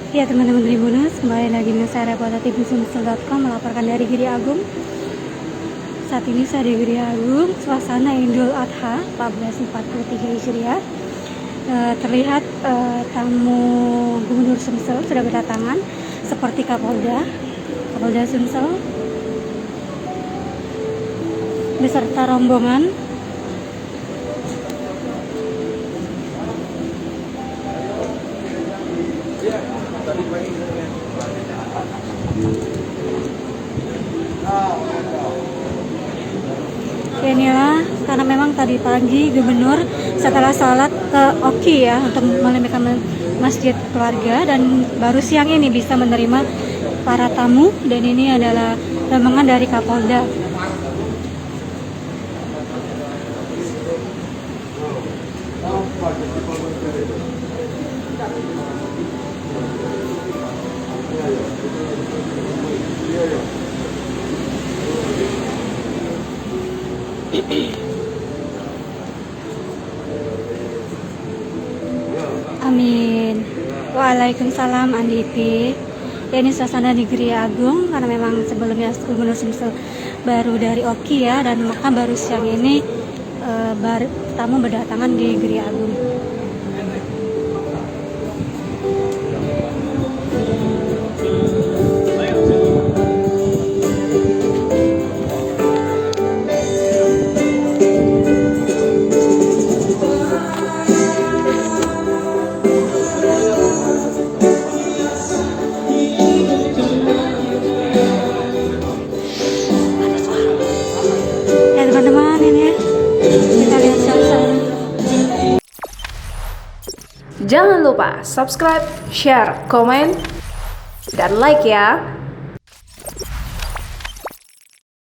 Ya teman-teman Tribuners, kembali lagi dengan saya reporter tvsumsel.com melaporkan dari Giri Agung. Saat ini saya di Giri Agung, suasana Idul Adha 1443 Hijriah. Terlihat tamu Gubernur Sumsel sudah berdatangan, seperti Kapolda Sumsel beserta rombongan. Inilah karena memang tadi pagi Gubernur setelah salat ke Oki ya untuk melemparkan masjid keluarga, dan baru siang ini bisa menerima para tamu, dan ini adalah rombongan dari Kapolda. Amin. Waalaikumsalam Anditi. Ya, ini suasana di Giri Agung karena memang sebelumnya Gubernur Sumsel baru dari Oki ya, dan maka baru siang ini tamu berdatangan di Giri Agung. Teman-teman, ini ya, kita lihat suasana. Jangan lupa subscribe, share, komen, dan like ya.